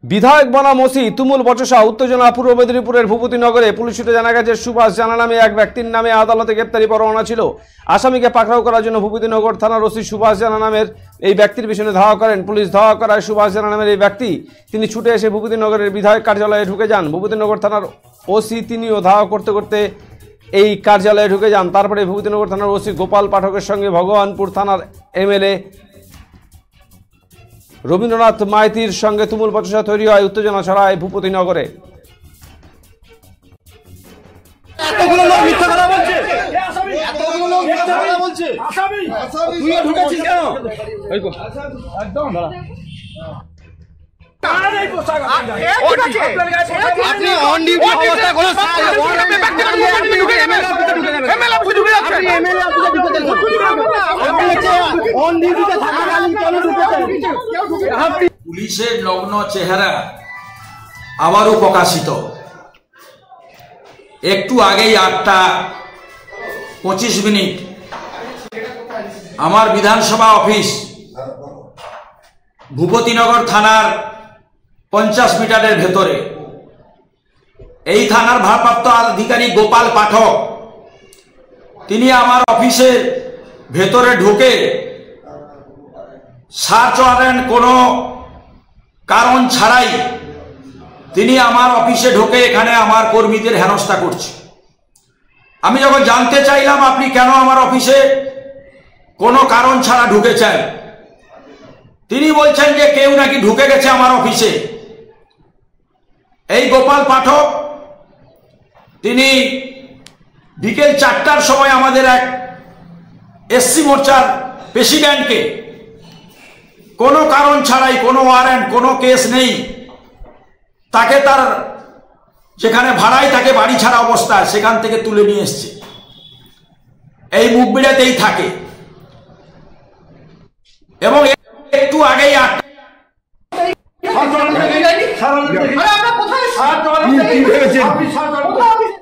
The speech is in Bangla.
বিধায়ক বনাম ওসি তুমুল বচসা উত্তেজনা পূর্ব মেদিনীপুরের ভূপতিনগরে। পুলিশ সূত্রে জানা গেছে সুভাষ জানা নামে এক ব্যক্তির নামে আদালতে গ্রেপ্তারি পরোয়ানা ছিল। আসামিকে পাকড়াও করার জন্য ভূপতিনগর থানার ওসি সুভাষ জানা নামের এই ব্যক্তির পিছনে ধাওয়া করেন পুলিশ। ধাওয়া করায় সুভাষ জানা নামের এই ব্যক্তি তিনি ছুটে এসে ভূপতিনগরের বিধায়ক কার্যালয়ে ঢুকে যান। ভূপতিনগর থানার ওসি তিনিও ধাওয়া করতে করতে এই কার্যালয়ে ঢুকে যান। তারপরে ভূপতিনগর থানার ওসি গোপাল পাঠকের সঙ্গে ভগবানপুর থানার এমএলএ রবীন্দ্রনাথ মাইতির সঙ্গে তুমুল বচসা তৈরি হয়, উত্তেজনা ছড়ায় ভূপতিনগরে। পুলিশের নগ্ন চেহারা আবারও প্রকাশিত। একটু আগেই 8:25 আমার বিধানসভা অফিস ভূপতিনগর থানার 50 মিটারের ভেতরে এই থানার ভারপ্রাপ্ত আধিকারিক গোপাল পাঠক তিনি আমার অফিসের ভেতরে ঢুকে সার্চ ওয়ারেন্ট কোনো কারণ ছাড়াই তিনি আমার অফিসে ঢুকে এখানে আমার কর্মীদের হেনস্থা করছে। আমি যখন জানতে চাইলাম আপনি কেন আমার অফিসে কোনো কারণ ছাড়া ঢুকেছেন, তিনি বলছেন যে কেউ নাকি ঢুকে গেছে আমার অফিসে। এই গোপাল পাঠক তিনি বিকেল 4টার সময় আমাদের এক এসসি মোর্চার প্রেসিডেন্টকে কোনো কারণ ছাড়াই, কোনো ওয়ারেন্ট, কোনো কেস নেই, তাকে তার যেখানে ভাড়ায় তাকে বাড়ি ছাড়া অবস্থায় সেখান থেকে তুলে নিয়ে এসছে। এই মুখবিড়াতেই থাকে এবং একটু আগেই